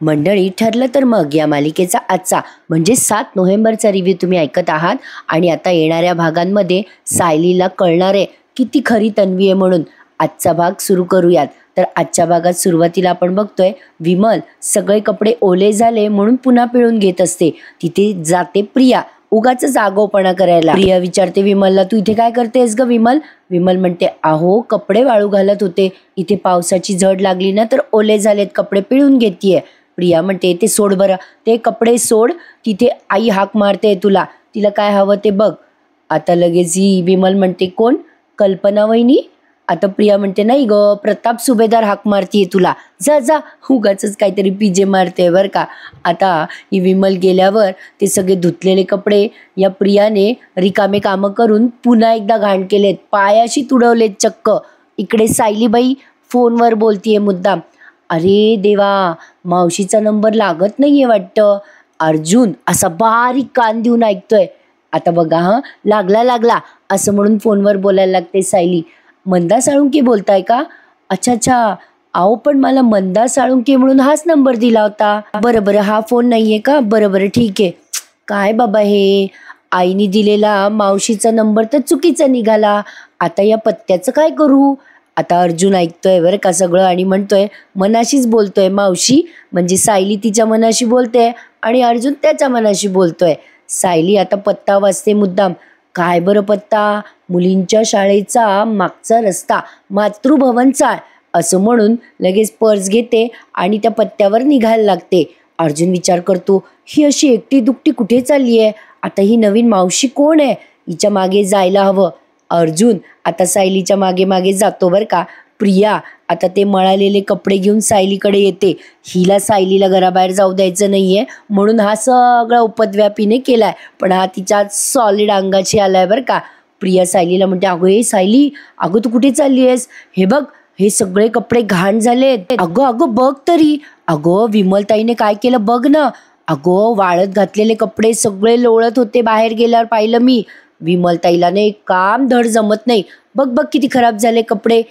मंडळी, ठरलं तर मग या मालिकेचा आजचा म्हणजे 7 नोव्हेंबरचा रिव्ह्यू तुम्ही ऐकत आहात. आणि आता येणाऱ्या भागांमध्ये सायलीला कळणार आहे किती खरी तन्वी आहे म्हणून. आजचा भाग सुरू करूयात. तर आजच्या भागात सुरुवातीला आपण बघतोय विमल सगळे कपडे ओले झाले म्हणून पुन्हा पिळून घेत असते. तिथे जाते प्रिया उगाच आगाऊपणा करायला. प्रिया विचारते विमलला, तू इथे काय करतेस ग विमल? विमल म्हणते, अहो कपडे वाळू घालत होते, इथे पावसाची झड लागली ना तर ओले झालेत, कपडे पिळून घेतीये. प्रिया म्हणते, ते सोड बरं, ते कपडे सोड, तिथे आई हाक मारते तुला, तिला काय हवं ते बघ. आता लगेच ही विमल म्हणते, कोण? कल्पना वहिनी? आता प्रिया म्हणते, नाही ग, प्रताप सुभेदार हाक मारतीये तुला, जा जा, उगाच काहीतरी पिजे मारते बरं का. आता ही विमल गेल्यावर ते सगळे धुतलेले कपडे या प्रियाने रिकामे कामं करून पुन्हा एकदा घाण केलेत, पायाशी तुडवलेत चक्क. इकडे सायलीबाई फोनवर बोलतीये मुद्दाम. अरे देवा, मावशीचा नंबर लागत नाहीये वाटतं. अर्जुन असा बारीक कान देऊन ऐकतोय. आता बघा, हा लागला लागला असं म्हणून फोनवर बोलायला लागते सायली. मंदा साळुंके बोलताय का? अच्छा अच्छा, अहो पण मला मंदा साळुंके म्हणून हाच नंबर दिला होता. बरं बरं, हा फोन नाहीये का? बरं बरं ठीक आहे. काय बाबा हे, आईने दिलेला मावशीचा नंबर तर चुकीचा निघाला, आता या पत्त्याचं काय करू? आता अर्जुन ऐकतोय बरं का सगळं आणि म्हणतोय, मनाशीच बोलतोय मावशी, म्हणजे सायली तिच्या मनाशी बोलते आणि अर्जुन त्याच्या मनाशी बोलतोय. सायली आता पत्ता वाचते मुद्दाम. काय बरं पत्ता? मुलींच्या शाळेचा मागचा रस्ता, मातृभवन चाळ, असं म्हणून लगेच पर्स घेते आणि त्या पत्त्यावर निघायला लागते. अर्जुन विचार करतो, ही अशी एकटी दुकटी कुठे चालली आहे? आता ही नवीन मावशी कोण आहे? हिच्या मागे जायला हवं. अर्जुन आता सायलीच्या मागे मागे जातो बरं का. प्रिया आता ते मळालेले कपडे घेऊन सायलीकडे येते. हिला सायलीला घराबाहेर जाऊ द्यायचं नाहीये म्हणून हा सगळा उपद्व्यापीने केलाय, पण हा तिच्या सॉलिड अंगाची आलाय बरं का. प्रिया सायलीला म्हणते, अगं हे सायली, अगं तू कुठे चालली आहेस? हे बघ, हे सगळे कपडे घाण झालेत. अगं अगं बघ तरी, अगं विमलताईने काय केलं बघ ना. अगं वाळत घातलेले कपडे सगळे लोळत होते, बाहेर गेल्यावर पाहिलं मी. विमलताईला नाही काम धड जमत नाही, बघ बघ किती खराब झाले कपडे.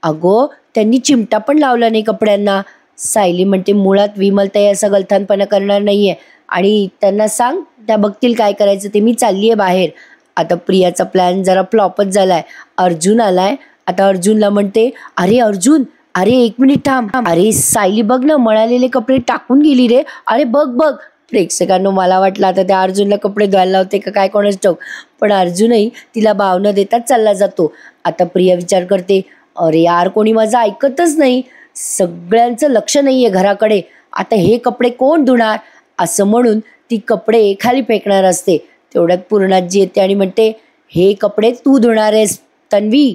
अगो त्यांनी चिमटा पण लावला नाही कपड्यांना. सायली म्हणते, मुळात विमलताई असा गलथानपणा करणार नाहीये आणि त्यांना सांग, त्या बघतील काय करायचं ते, मी चालली आहे बाहेर. आता प्रियाचा प्लॅन जरा फ्लॉपच झालाय. अर्जुन आलाय. आता अर्जुनला म्हणते, अरे अर्जुन, अरे 1 मिनिट थांब, अरे सायली बघ ना, मळालेले कपडे टाकून गेली रे, अरे बघ बघ. प्रेक्षकांनो, मला वाटलं आता त्या अर्जुनला कपडे धुवायला लावते का काय कोणाच ठाऊक, पण अर्जुनही तिला भाव न देताच चालला जातो. आता प्रिया विचार करते, अरे यार कोणी माझं ऐकतच नाही, सगळ्यांचं लक्ष नाहीये घराकडे, आता हे कपडे कोण धुणार? असं म्हणून ती कपडे खाली फेकणार असते. तेवढ्यात पूर्णाजी येते आणि म्हणते, हे कपडे तू धुणार आहेस तन्वी?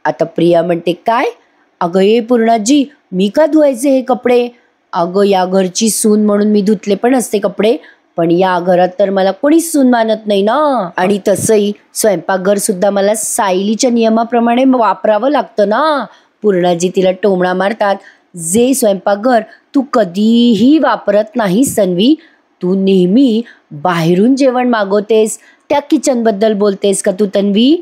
आता प्रिया म्हणते, काय? अगं हे पूर्णाजी, मी का धुवायचे हे कपडे? अगं या घरची सून म्हणून मी धुतले पण असते कपडे, पण या घरात तर मला कोणीच सून मानत नाही ना, आणि तसंही स्वयंपाकघर सुद्धा मला सायलीच्या नियमाप्रमाणे वापरावं लागतं ना. पूर्णाजी तिला टोमणा मारतात, जे स्वयंपाकघर तू कधीही वापरत नाहीस तन्वी, तू नेहमी बाहेरून जेवण मागवतेस, त्या किचनबद्दल बोलतेस का तू तन्वी?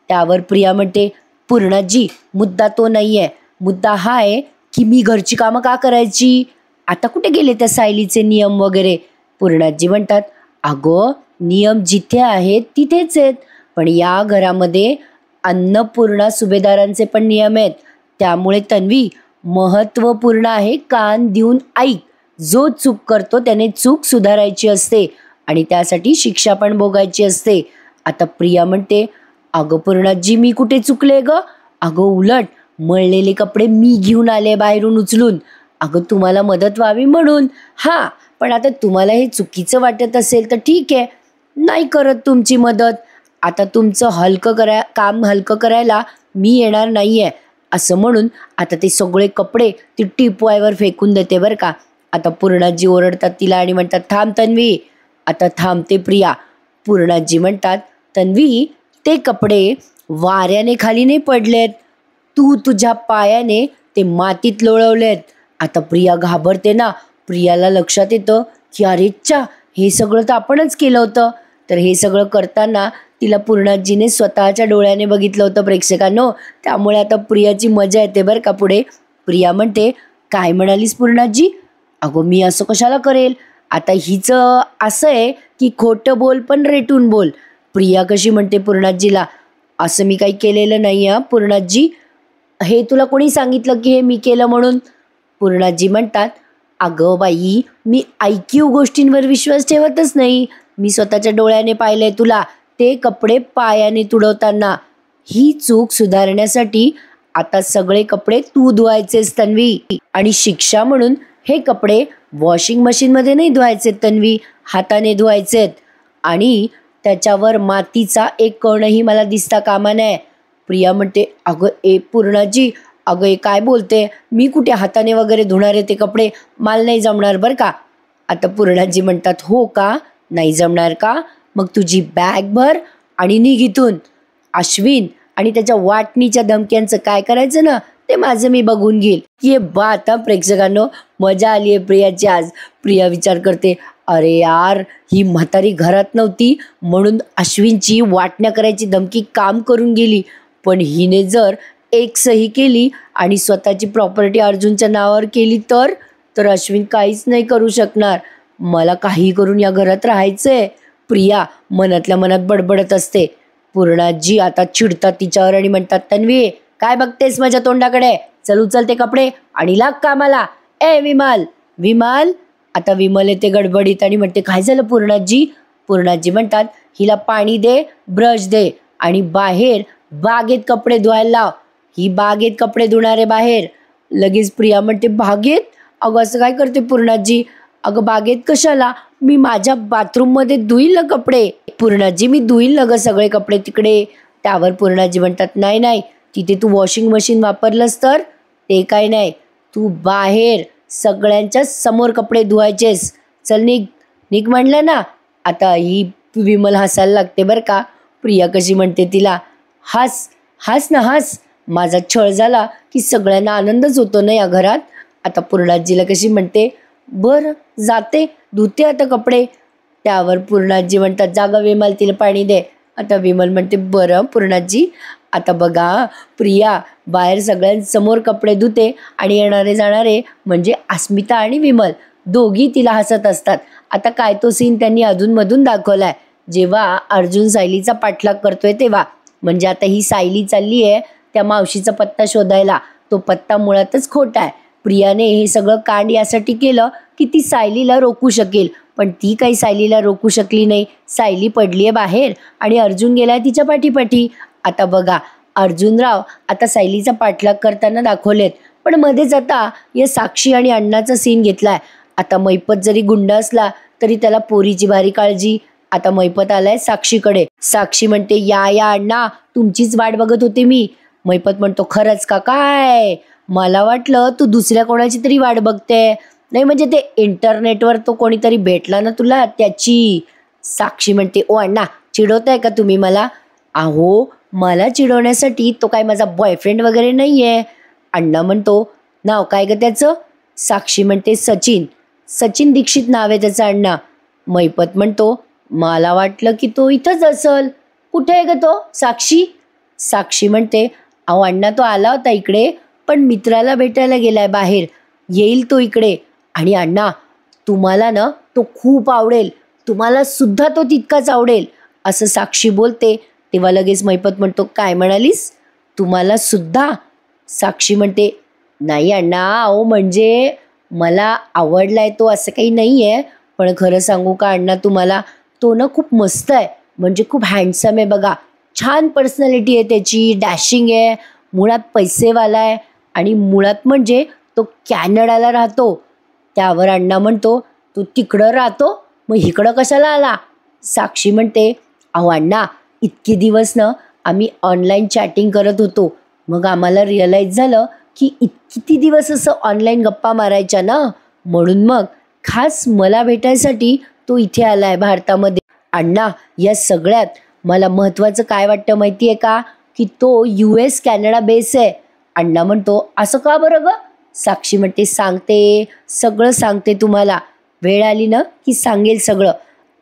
त्यावर प्रिया म्हणते, पूर्णाजी मुद्दा तो नाहीये, मुद्दा हा आहे की मी घरची कामं का करायची? आता कुठे गेले त्या सायलीचे नियम वगैरे? पूर्णाजी म्हणतात, अगं नियम जिथे आहेत तिथेच आहेत, पण या घरामध्ये अन्नपूर्णा सुभेदारांचे पण नियम आहेत. त्यामुळे तन्वी महत्त्वपूर्ण आहे, कान देऊन ऐक. जो चूक करतो त्याने चूक सुधारायची असते आणि त्यासाठी शिक्षा पण भोगायची असते. आता प्रिया म्हणते, अगं पूर्णाजी मी कुठे चुकले ग? अगं उलट मळलेले कपडे मी घेऊन आले बाहेरून उचलून, अगं तुम्हाला मदत व्हावी म्हणून. हां, पण आता तुम्हाला हे चुकीचं वाटत असेल तर ठीक आहे, नाही करत तुमची मदत. आता तुमचं काम हलकं करायला मी येणार नाही आहे. असं म्हणून आता ते सगळे कपडे ती टिपवायवर फेकून देते बरं का. आता पूर्णाजी ओरडतात तिला आणि म्हणतात, थांब तन्वी. आता थांबते प्रिया. पूर्णाजी म्हणतात, तन्वी ते कपडे वाऱ्याने खाली नाही पडलेत, तू तुझ्या पायाने ते मातीत लोळवलेत. आता प्रिया घाबरते ना. प्रियाला लक्षात येतं की अरे च्या, हे सगळं तर आपणच केलं होतं. तर हे सगळं करताना तिला पूर्णाजीने स्वतःच्या डोळ्याने बघितलं होतं प्रेक्षकांनो. त्यामुळे आता प्रियाची मजा येते बरं का पुढे. प्रिया म्हणते, काय म्हणालीस पूर्णाजी? अगं मी असं कशाला करेल, आता हिचं असं आहे की खोटं बोल पण रेटून बोल. प्रिया कशी म्हणते पूर्णाजीला, असं मी काही केलेलं नाही हां पूर्णाजी, हे तुला कोणी सांगितलं की हे मी केलं म्हणून? पूर्णाजी म्हणतात, अगं बाई मी ऐकीव गोष्टींवर विश्वास ठेवतच नाही, मी स्वतःच्या डोळ्याने पाहिलंय तुला ते कपडे पायाने तुडवताना. ही चूक सुधारण्यासाठी आता सगळे कपडे तू धुवायचेस तन्वी, आणि शिक्षा म्हणून हे कपडे वॉशिंग मशीनमध्ये नाही धुवायचे तन्वी, हाताने धुवायचेत. आणि त्याच्यावर मातीचा एक कणही मला दिसता कामा नये. प्रिया म्हणते, अगं ए पूर्णाजी, अगं हे काय बोलते, मी कुठे हाताने वगैरे धुणार आहे ते कपडे, मला नाही जमणार बरं का. आता पूर्णाजी म्हणतात, हो का, नाही जमणार का, मग तुझी बॅग भर आणि निघ इथून. अश्विन आणि त्याच्या वाटणीच्या धमक्यांचं काय करायचं ना ते माझं मी बघून घेईल. ये बात, प्रेक्षकांनो, मजा आली आहे प्रियाची आज. प्रिया विचार करते, अरे यार ही म्हातारी घरात नव्हती म्हणून अश्विनची वाटण्या करायची धमकी काम करून गेली, पण हिने जर एक सही केली आणि स्वतःची प्रॉपर्टी अर्जुनच्या नावावर केली तर अश्विन काहीच नाही करू शकणार. मला काही करून या घरात राहायचंय, प्रिया मनातल्या मनात बडबडत असते. पूर्णाजी आता चिडतात तिच्यावर आणि म्हणतात, तन्वी काय बघतेस माझ्या तोंडाकडे, चल उचल ते कपडे आणि लाग कामाला. ए विमल, विमल. आता विमल येते गडबडीत आणि म्हणते, काय झालं पूर्णाजी? पूर्णाजी म्हणतात, हिला पाणी दे, ब्रश दे आणि बाहेर बागेत कपडे धुवायला लाव, ही बागेत कपडे धुणारे बाहेर. लगेच प्रिया म्हणते, बागेत? अगं असं काय करते पूर्णाजी, अगं बागेत कशाला, मी माझ्या बाथरूममध्ये धुईल ना कपडे. पूर्णाजी मी धुईल ना गं सगळे कपडे तिकडे. त्यावर पूर्णाजी म्हणतात, नाही नाही, तिथे तू वॉशिंग मशीन वापरलंस तर ते काय नाही, तू बाहेर सगळ्यांच्या समोर कपडे धुवायचेस, चल निघ निघ म्हणलं ना. आता ही विमल हसायला लागते बरं का. प्रिया कशी म्हणते तिला, हस हस ना हस, माझा छळ झाला की सगळ्यांना आनंदच होतो ना या घरात. आता पूर्णाजीला कशी म्हणते, बरं जाते धुते आता कपडे. त्यावर पूर्णाजी म्हणतात, जागा विमल तिला पाणी दे. आता विमल म्हणते, बरं पूर्णाजी, आता बघा प्रिया बाहेर सगळ्यांसमोर कपडे धुते आणि येणारे जाणारे म्हणजे अस्मिता आणि विमल दोघी तिला हसत असतात. आता काय तो सीन त्यांनी अधूनमधून दाखवलाय, जेव्हा अर्जुन सायलीचा पाठलाग करतोय तेव्हा. म्हणजे आता ही सायली चालली आहे त्या मावशीचा पत्ता शोधायला, तो पत्ता मुळातच खोटा आहे. प्रियाने हे सगळं कांड यासाठी केलं की ती सायलीला रोखू शकेल, पण ती काही सायलीला रोखू शकली नाही. सायली पडली आहे बाहेर आणि अर्जुन गेलाय तिच्या पाठीपाठी. आता बघा अर्जुनराव आता सायलीचा पाठलाग करताना दाखवलेत, पण मध्येच आता या साक्षी आणि अण्णाचा सीन घेतलाय. आता मैपत जरी गुंड असला तरी त्याला पोरीची भारी काळजी. आता मैपत आलाय साक्षीकडे. साक्षी म्हणते, या अण्णा तुमचीच वाट बघत होते मी. मैपत म्हणतो, खरंच का काय, मला वाटलं तू दुसऱ्या कोणाची तरी वाट बघते. नाही म्हणजे ते इंटरनेटवर तो कोणीतरी भेटला ना तुला त्याची. साक्षी म्हणते, ओ अण्णा चिडवताय का तुम्ही मला? अहो मला चिडवण्यासाठी तो काय माझा बॉयफ्रेंड वगैरे नाही आहे. अण्णा म्हणतो, नाव काय ग त्याचं? साक्षी म्हणते, सचिन. सचिन दीक्षित नाव आहे त्याचं अण्णा. मैपत म्हणतो, मला वाटलं की तो इथंच असल, कुठे आहे ग तो साक्षी? साक्षी म्हणते, अहो अण्णा तो आला होता इकडे, पण मित्राला भेटायला गेलाय बाहेर, येईल तो इकडे. आणि अण्णा तुम्हाला ना तो खूप आवडेल, तुम्हाला सुद्धा तो तितकाच आवडेल, असं साक्षी बोलते. तेव्हा लगेच मैपत म्हणतो, काय म्हणालीस, तुम्हाला सुद्धा? साक्षी म्हणते, नाही अण्णा, अहो म्हणजे मला आवडलाय तो असं काही नाही आहे, पण खरं सांगू का अण्णा तुम्हाला, तो ना खूप मस्त आहे, म्हणजे खूप हँडसम आहे बघा, छान पर्सनॅलिटी आहे त्याची, डॅशिंग आहे, मुळात पैसेवाला आहे आणि मुळात म्हणजे तो कॅनडाला राहतो. त्यावर अण्णा म्हणतो, तू तिकडं राहतो मग इकडं कशाला आला? साक्षी म्हणते, अहो अण्णा इतके दिवस ना आम्ही ऑनलाईन चॅटिंग करत होतो, मग आम्हाला रिअलाईज झालं की किती दिवस असं ऑनलाईन गप्पा मारायच्या ना, म्हणून मग खास मला भेटायसाठी तो इथे आला आहे भारतामध्ये. अण्णा या सगळ्यात मला महत्त्वाचं काय वाटतं माहिती आहे का, की तो US कॅनडा बेस आहे. अण्णा म्हणतो, असं का बरं ग? साक्षी म्हणते, सांगते सगळं सांगते तुम्हाला, वेळ आली ना की सांगेल सगळं.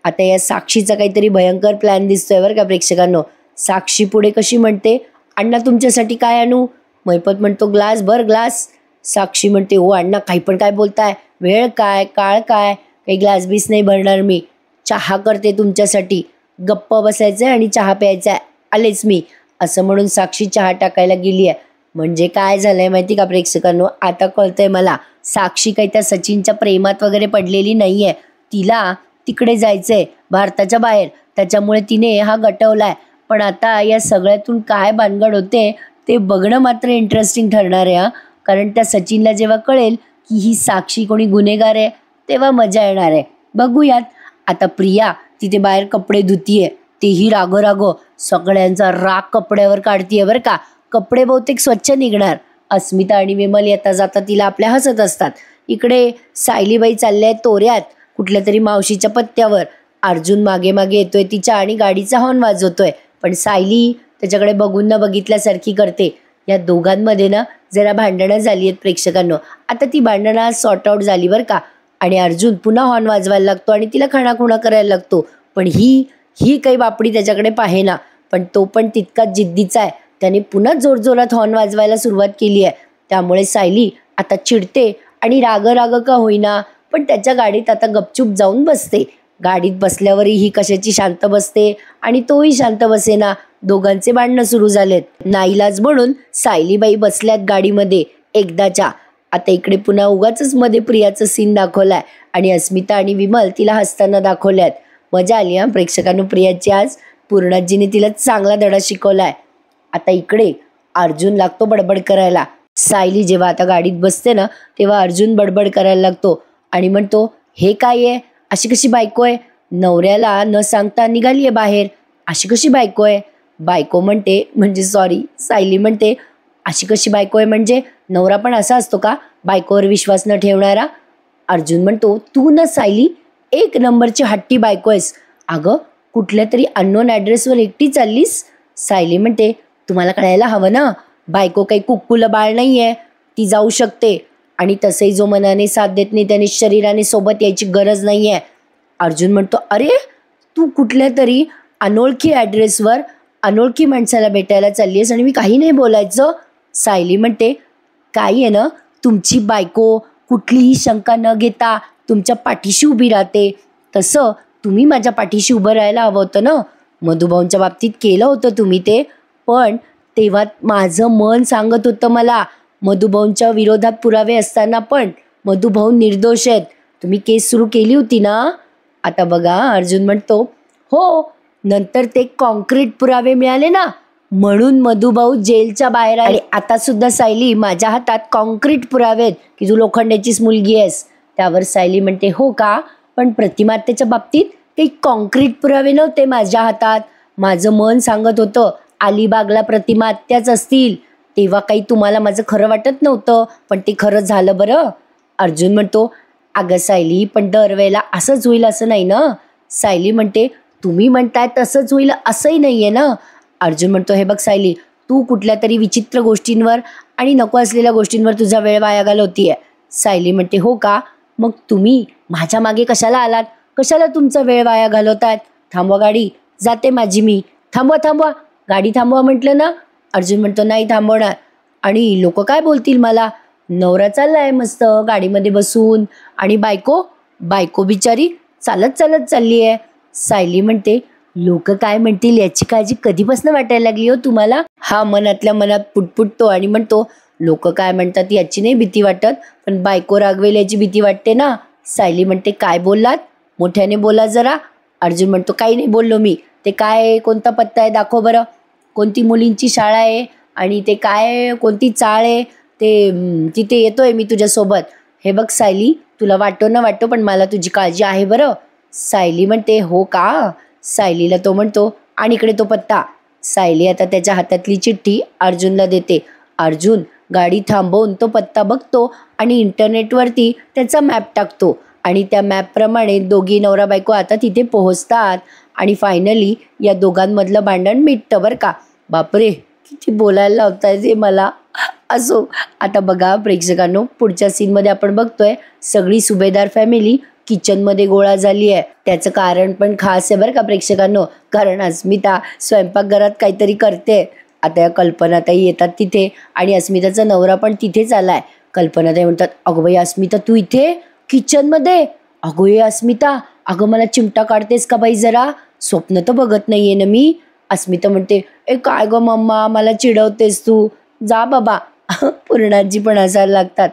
आता या साक्षीचा काहीतरी भयंकर प्लॅन दिसतोय बरं का प्रेक्षकांनो. साक्षी पुढे कशी म्हणते, अण्णा तुमच्यासाठी काय आणू? मैपत म्हणतो, ग्लास भर ग्लास. साक्षी म्हणते, ओ अण्णा काही पण काय बोलताय, वेळ काय काळ काय, काही ग्लास बीस नाही भरणार मी, चहा करते तुमच्यासाठी, गप्प बसायचंय आणि चहा प्यायचा आहे, आलेच मी, असं म्हणून साक्षी चहा टाकायला गेली आहे. म्हणजे काय झालंय माहिती का प्रेक्षकांनो, आता कळतंय मला, साक्षी काही त्या सचिनच्या प्रेमात वगैरे पडलेली नाहीये, तिला तिकडे जायचंय भारताच्या बाहेर, त्याच्यामुळे तिने हा गटवलाय. पण आता या सगळ्यातून काय भानगड होते ते बघणं मात्र इंटरेस्टिंग ठरणार आहे. कारण त्या सचिनला जेव्हा कळेल की ही साक्षी कोणी गुन्हेगार आहे तेव्हा मजा येणार आहे. बघूयात. आता प्रिया तिथे बाहेर कपडे धुतीये, तेही रागो सगळ्यांचा राग कपड्यावर काढतीये बरं का. कपडे बहुतेक स्वच्छ निघणार. अस्मिता आणि विमल येता जाता तिला आपल्या हसत असतात. इकडे सायलीबाई चालल्या आहेत तोऱ्यात कुठल्या तरी मावशीच्या पत्त्यावर. अर्जुन मागे मागे येतोय तिच्या आणि गाडीचा हॉर्न वाजवतोय, पण सायली त्याच्याकडे बघून न बघितल्यासारखी करते. या दोघांमध्ये ना जरा भांडणं झाली आहेत प्रेक्षकांनो. आता ती भांडणं सॉर्ट आउट झाली बरं का. आणि अर्जुन पुन्हा हॉर्न वाजवायला लागतो आणि तिला खाणाखुणा करायला लागतो. पण ही काही बापडी त्याच्याकडे पाहेना, पण तो पण तितकाच जिद्दीचा आहे. त्याने पुन्हा जोरजोरात हॉर्न वाजवायला सुरुवात केली आहे. त्यामुळे सायली आता चिडते आणि राग का होईना पण त्याच्या गाडीत आता गपचूप जाऊन बसते. गाडीत बसल्यावरही ही कशाची शांत बसते आणि तोही शांत बसेना. दोघांचे भांडणं सुरू झालेत. नाईलाज म्हणून सायलीबाई बसल्यात गाडीमध्ये एकदाच्या. आता इकडे पुन्हा उगाच मध्ये प्रियाचं सीन दाखवलाय आणि अस्मिता आणि विमल तिला हसताना दाखवल्यात. मजा आली हा प्रेक्षकांनो प्रियाची आज. पूर्णाजीने तिला चांगला धडा शिकवलाय. आता इकडे अर्जुन लागतो बडबड करायला. सायली जेव्हा आता गाडीत बसते ना तेव्हा अर्जुन बडबड करायला लागतो आणि म्हणतो, हे काय आहे, अशी कशी बायको आहे, नवऱ्याला न सांगता निघालीये बाहेर, अशी कशी बायको आहे. बायको म्हणते म्हणजे सॉरी सायली म्हणते, अशी कशी बायको आहे म्हणजे नवरा पण असा असतो का बायकोवर विश्वास न ठेवणारा. अर्जुन म्हणतो, तू ना सायली एक नंबरची हट्टी बायको आहेस. अगं कुठल्या तरी अननोन ॲड्रेसवर एकटी चाललीस. सायली म्हणते, तुम्हाला कळायला हवं ना, बायको काही कुक्कुलं बाळ नाही आहे, ती जाऊ शकते आणि तसंही जो मनाने साथ देत नाही त्याने शरीराने सोबत यायची गरज नाही आहे. अर्जुन म्हणतो, अरे तू कुठल्या तरी अनोळखी ॲड्रेसवर अनोळखी माणसाला भेटायला चालली आहेस आणि मी काही नाही बोलायचं. सायली म्हणते, काही आहे ना, तुमची बायको कुठलीही शंका न घेता तुमच्या पाठीशी उभी राहते, तसं तुम्ही माझ्या पाठीशी उभं राहायला हवं होतं ना. मधुभाऊंच्या बाबतीत केलं होतं तुम्ही ते, पण तेव्हा माझं मन सांगत होतं मला, मधुभाऊंच्या विरोधात पुरावे असताना पण मधुभाऊ निर्दोष आहेत, तुम्ही केस सुरू केली होती ना. आता बघा अर्जुन म्हणतो, हो नंतर ते कॉन्क्रीट पुरावे मिळाले ना म्हणून मधुभाऊ जेलच्या बाहेर आले. आता सुद्धा सायली माझ्या हातात कॉन्क्रीट पुरावे आहेत की तू लोखंडाचीच मुलगी आहेस. त्यावर सायली म्हणते, हो का, पण प्रतिमातेच्या बाबतीत काही कॉन्क्रीट पुरावे नव्हते माझ्या हातात. माझं मन सांगत होतं अलिबागला प्रतिमा आत्याच असतील, तेव्हा काही तुम्हाला माझं खरं वाटत नव्हतं, पण ते खरं झालं बरं. अर्जुन म्हणतो, अगं सायली पण दरवेळेला असंच होईल असं नाही ना. सायली म्हणते, तुम्ही म्हणताय तसंच होईल असंही नाही आहे ना. अर्जुन म्हणतो, हे बघ सायली, तू कुठल्या तरी विचित्र गोष्टींवर आणि नको असलेल्या गोष्टींवर तुझा वेळ वाया घालवतीये. सायली म्हणते, हो का, मग तुम्ही माझ्या मागे कशाला आलात, कशाला तुमचा वेळ वाया घालवतायत. थांबवा गाडी, जाते माझी मी. थांबवा गाडी थांबवा म्हटलं ना. अर्जुन म्हणतो, नाही थांबवणार, आणि लोक काय बोलतील मला, नवरा चाललाय मस्त गाडीमध्ये बसून आणि बायको बिचारी चालत चालली आहे. सायली म्हणते, लोक काय म्हणतील याची काळजी कधीपासून वाटायला लागली हो तुम्हाला. हा मनातल्या मनात पुटपुटतो आणि म्हणतो, लोक काय म्हणतात याची नाही भीती वाटत, पण बायको रागवेल याची भीती वाटते ना. सायली म्हणते, काय बोललात, मोठ्याने बोला जरा. अर्जुन म्हणतो, काही नाही बोललो मी. ते काय कोणता पत्ता आहे दाखव बरं, कोणती मुलींची शाळा आहे आणि ते काय कोणती चाळ आहे, ते तिथे येतोय मी तुझ्यासोबत. हे बघ सायली, तुला वाटो ना वाटो पण मला तुझी काळजी आहे बरं. सायली म्हणते, हो का. सायलीला तो म्हणतो, आणि इकडे तो पत्ता. सायली आता त्याच्या हातातली चिठ्ठी अर्जुनला देते. अर्जुन गाडी थांबवून तो पत्ता बघतो आणि इंटरनेटवरती त्याचा मॅप टाकतो आणि त्या मॅपप्रमाणे दोघी नवरा बायको आता तिथे पोहोचतात आणि फायनली या दोघांमधलं भांडण मिटतं बरं का. बापरे किती बोलायला लावताय जे मला. असो, आता बघा प्रेक्षकांनो, पुढच्या सीनमध्ये आपण बघतोय सगळी सुभेदार फॅमिली किचनमध्ये गोळा झाली आहे. त्याचं कारण पण खास आहे बरं का प्रेक्षकांनो, कारण अस्मिता स्वयंपाकघरात काहीतरी करते. आता या कल्पनाताई येतात तिथे आणि अस्मिताचा नवरा पण तिथेच आलाय, कल्पनाताई म्हणतात, अगं बाई अस्मिता तू इथे किचनमध्ये? अगो ये अस्मिता, अगं मला चिमटा काढतेस का बाई जरा? स्वप्न तर बघत नाहीये ना मी. अस्मिता म्हणते, ए काय गं मम्मा, मला चिडवतेस तू, जा बाबा. पूर्णाजी पण हसायला लागतात.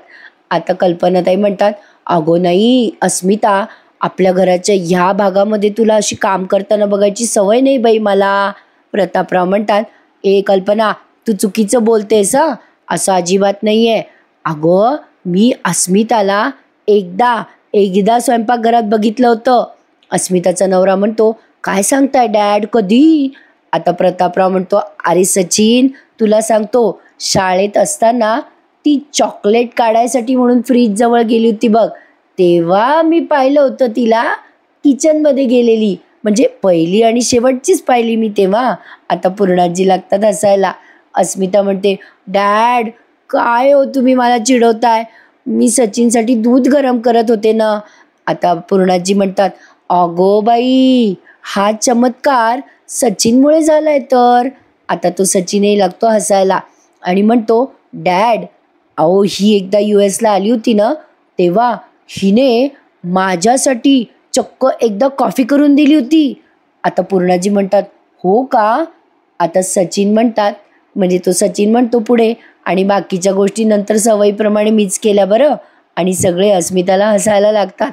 आता कल्पनाताई म्हणतात, अगो नाही अस्मिता, आपल्या घराच्या ह्या भागामध्ये तुला अशी काम करताना बघायची सवय नाही बाई मला. प्रतापराव म्हणतात, ए कल्पना, तू चुकीचं बोलतेस हा, असं अजिबात नाही आहे. अगं मी अस्मिताला एकदा एकदा स्वयंपाकघरात बघितलं होतं. अस्मिताचा नवरा म्हणतो, काय सांगताय डॅड, कधी? आता प्रतापराव म्हणतो, अरे सचिन तुला सांगतो, शाळेत असताना ती चॉकलेट काढायसाठी म्हणून फ्रीज जवळ गेली होती बघ, तेव्हा मी पाहिलं होतं तिला किचनमध्ये गेलेली. म्हणजे पहिली आणि शेवटचीच पाहिली मी तेव्हा. आता पूर्णाजी लागतात हसायला. अस्मिता म्हणते, डॅड काय हो तुम्ही मला चिडवताय, मी सचिनसाठी दूध गरम करत होते ना. आता पूर्णाजी म्हणतात, अगो बाई हा चमत्कार सचिनमुळे झालाय तर. आता तो सचिनही लागतो हसायला आणि म्हणतो, डॅड अहो ही एकदा US ला आली होती ना, तेव्हा हिने माझ्यासाठी चक्क एकदा कॉफी करून दिली होती. आता पूर्णाजी म्हणतात, हो का? आता सचिन म्हणतात, म्हणजे तो सचिन म्हणतो पुढे, आणि बाकीच्या गोष्टी नंतर सवयीप्रमाणे मीच केल्या बरं. आणि सगळे अस्मिताला हसायला लागतात.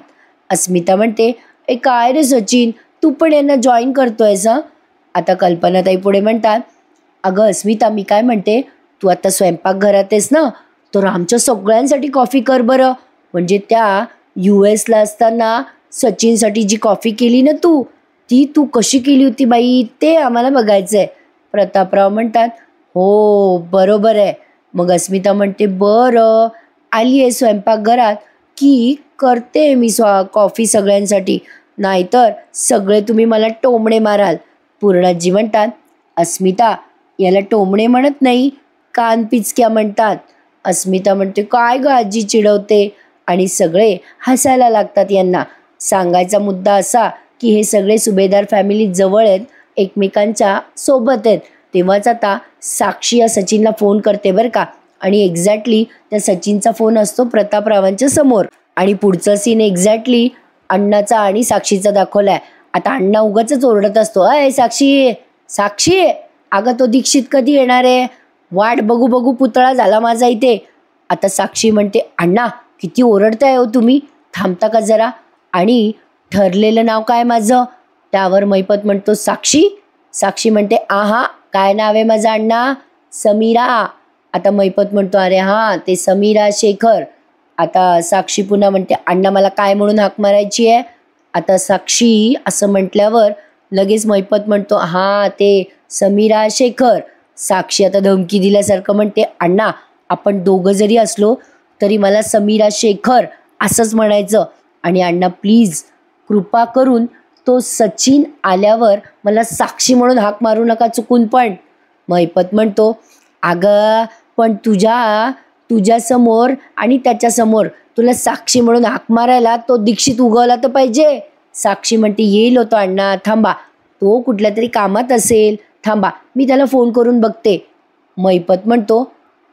अस्मिता म्हणते, ए काय रे सचिन, तू पण यांना जॉईन करतोयस हं? आता कल्पनाताई पुढे म्हणतात, अगं अस्मिता मी काय म्हणते, तू आता स्वयंपाकघरात आहेस ना, तर आमच्या सगळ्यांसाठी कॉफी कर बरं. म्हणजे त्या US ला असताना सचिनसाठी जी कॉफी केली ना तू, ती तू कशी केली होती बाई, ते आम्हाला बघायचं आहे. प्रतापराव म्हणतात, हो बरोबर आहे. मग अस्मिता म्हणते, बरं आली आहे स्वयंपाकघरात की करते मी कॉफी सगळ्यांसाठी, नाहीतर सगळे तुम्ही मला टोमणे माराल. पूर्णाजी म्हणतात, अस्मिता याला टोमणे म्हणत नाही, कान पिचक्या म्हणतात. अस्मिता म्हणते, काय ग आजी चिडवते, आणि सगळे हसायला लागतात. यांना सांगायचा मुद्दा असा की हे सगळे सुभेदार फॅमिली जवळ आहेत, एकमेकांच्या सोबत आहेत. तेव्हाच आता साक्षी या सचिनला फोन करते बरं का, आणि एक्झॅक्टली त्या सचिनचा फोन असतो प्रतापरावांच्या समोर. आणि पुढचं सीन एक्झॅक्टली अण्णाचा आणि साक्षीचा दाखवलाय. आता अण्णा उगाच ओरडत असतो, अय साक्षी साक्षी, अगं तो दीक्षित कधी येणार आहे, वाट बघू बघू पुतळा झाला माझा इथे. आता साक्षी म्हणते, अण्णा किती ओरडताय हो तुम्ही, थांबता का जरा, आणि ठरलेलं नाव काय माझं? त्यावर मैपत म्हणतो, साक्षी. साक्षी म्हणते, आहा काय नाव आहे माझं अण्णा? समीरा. आता मैपत म्हणतो, अरे हां ते समीरा शेखर. आता साक्षी पुन्हा म्हणते, अण्णा मला काय म्हणून हाक मारायची आहे? आता साक्षी असं म्हटल्यावर लगेच मैपत म्हणतो, हां ते समीरा शेखर. साक्षी आता धमकी दिल्यासारखं म्हणते, अण्णा आपण दोघं जरी असलो तरी मला समीरा शेखर असंच म्हणायचं, आणि अण्णा प्लीज कृपा करून तो सचिन आल्यावर मला साक्षी म्हणून हाक मारू नका चुकून पण. मैपत म्हणतो, अगं पण तुझ्यासमोर आणि त्याच्यासमोर तुला साक्षी म्हणून हाक मारायला तो दीक्षित उगवला तर पाहिजे. साक्षी म्हणते, येईल होतो अण्णा, थांबा, तो कुठल्या तरी कामात असेल, थांबा मी त्याला फोन करून बघते. मैपत म्हणतो,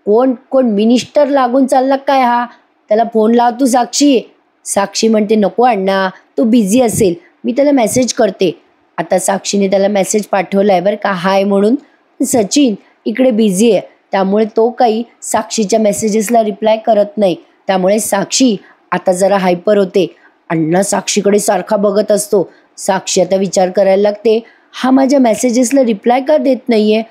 कोण मिनिस्टर लागून चालला काय हा, त्याला फोन लाव तू साक्षी. साक्षी म्हणते, नको अण्णा तो बिझी असेल, मी त्याला मेसेज करते. आता साक्षीने त्याला मेसेज पाठवला आहे बरं का, हाय म्हणून, सचिन इकडे बिझी आहे, त्यामुळे तो काही साक्षीच्या मेसेजेसला रिप्लाय करत नाही. त्यामुळे साक्षी आता जरा हायपर होते. अण्णा साक्षीकडे सारखा बघत असतो. साक्षी आता विचार करायला लागते, हा माझ्या मेसेजेसला रिप्लाय का देत नाही आहे,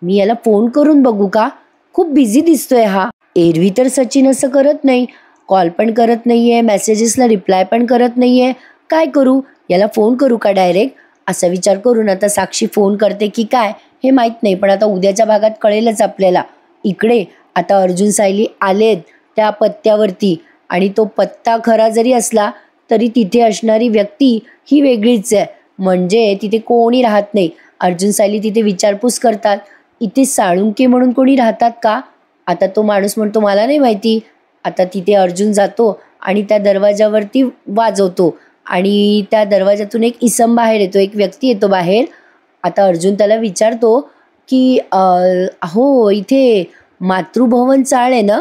मी याला फोन करून बघू का, खूप बिझी दिसतोय हा. एरवी तर सचिन असं करत नाही, कॉल पण करत नाही आहे, मेसेजेसला रिप्लाय पण करत नाही आहे, काय करू, याला फोन करू का डायरेक्ट, असा विचार करून आता साक्षी फोन करते की काय हे माहीत नाही, पण आता उद्याच्या भागात कळेलच आपल्याला. इकडे आता अर्जुन सायली आलेत त्या पत्त्यावरती, आणि तो पत्ता खरा जरी असला तरी तिथे असणारी व्यक्ती ही वेगळीच आहे, म्हणजे तिथे कोणी राहत नाही. अर्जुन सायली तिथे विचारपूस करतात, इथे साळुंके म्हणून कोणी राहतात का? आता तो माणूस म्हणतो, मला नाही माहिती. आता तिथे अर्जुन जातो आणि त्या दरवाजावरती वाजवतो, आणि त्या दरवाजातून एक इसम बाहेर येतो, एक व्यक्ती येतो बाहेर. आता अर्जुन त्याला विचारतो की हो इथे मातृभवन चाळ आहे ना,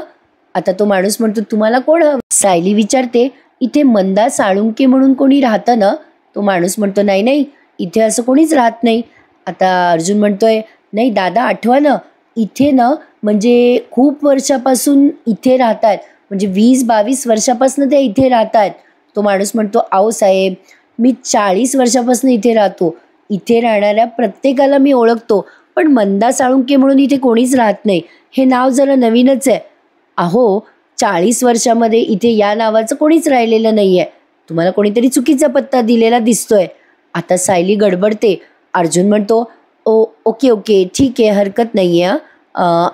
आता तो माणूस म्हणतो तुम्हाला कोण हवं? सायली विचारते इथे मंदा साळुंके म्हणून कोणी राहतं ना? तो माणूस म्हणतो नाही नाही, इथे असं कोणीच राहत नाही. आता अर्जुन म्हणतोय नाही दादा, आठवा ना, इथे ना म्हणजे खूप वर्षापासून इथे राहतात, म्हणजे 20-22 वर्षापासून ते इथे राहतात. तो माणूस म्हणतो अहो साहेब, मी 40 वर्षापासून इथे राहतो. इथे राहणाऱ्या प्रत्येकाला मी ओळखतो, पण मंदा साळुंके म्हणून इथे कोणीच राहत नाही. हे नाव जरा नवीनच आहे. अहो 40 वर्षामध्ये इथे या नावाचं कोणीच राहिलेलं नाहीये. तुम्हाला कोणीतरी चुकीचा पत्ता दिलेला दिसतोय. आता सायली गडबडते. अर्जुन म्हणतो ओके ओके ठीक आहे, हरकत नाही आहे.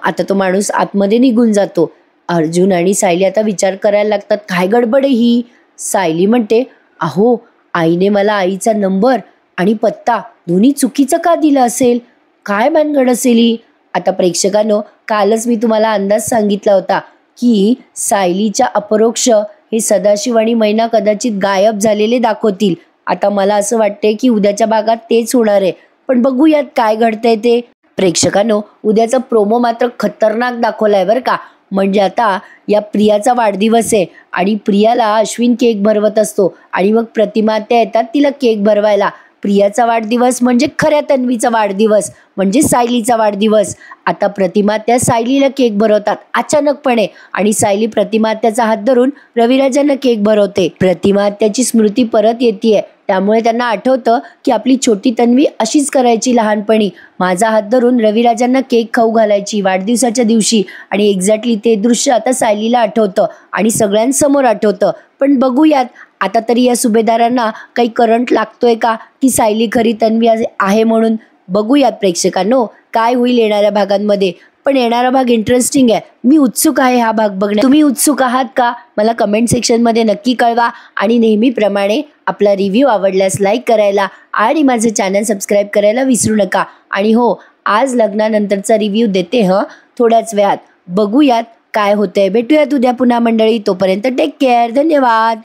आता तो माणूस आतमध्ये निघून जातो. अर्जुन आणि सायली आता विचार करायला लागतात काय गडबड आहे ही. सायली म्हणते अहो आईने मला आईचा नंबर आणि पत्ता दोन्ही चुकीचं का दिलं असेल? काय भानगड असेल ही? आता प्रेक्षकांनो, कालच मी तुम्हाला अंदाज सांगितला होता की सायलीच्या अपरोक्ष हे सदाशिव आणि मैना कदाचित गायब झालेले दाखवतील. आता मला असं वाटतंय की उद्याच्या भागात तेच होणार आहे, पण बघूयात काय घडतंय ते. प्रेक्षकांनो, उद्याचा प्रोमो मात्र खतरनाक दाखवलाय बरं का. म्हणजे आता या प्रियाचा वाढदिवस आहे आणि प्रियाला अश्विन केक भरवत असतो आणि मग प्रतिमा त्या येतात तिला केक भरवायला. प्रियाचा वाढदिवस म्हणजे खऱ्या तन्वीचा वाढदिवस, म्हणजे सायलीचा वाढदिवस. आता प्रतिमा त्या सायलीला केक भरवतात अचानकपणे आणि सायली प्रतिमा त्याचा हात धरून रविराजांना केक भरवते. प्रतिमा त्याची स्मृती परत येते, त्यामुळे त्यांना आठवतं की आपली छोटी तन्वी अशीच करायची लहानपणी, माझा हात धरून रविराजांना केक खाऊ घालायची वाढदिवसाच्या दिवशी. आणि एक्झॅक्टली ते दृश्य आता सायलीला आठवतं आणि सगळ्यांसमोर आठवतं. पण बघूयात आता तरी या सुभेदारांना काही करंट लागतोय का की सायली खरी तन्वी आहे म्हणून. बघूयात प्रेक्षकांनो काय होईल येणाऱ्या भागांमध्ये. पण येणारा भाग इंटरेस्टिंग आहे. मी उत्सुक आहे हा भाग बघण्यास. तुम्ही उत्सुक आहात का? मला कमेंट सेक्शनमध्ये नक्की कळवा. आणि नेहमीप्रमाणे आपला रिव्ह्यू आवडल्यास लाईक करायला आणि माझं चॅनल सबस्क्राईब करायला विसरू नका. आणि हो, आज लग्नानंतरचा रिव्ह्यू देते थोड्याच वेळात. बघूयात काय होतंय. भेटूयात उद्या पुन्हा मंडळी. तोपर्यंत टेक केअर. धन्यवाद.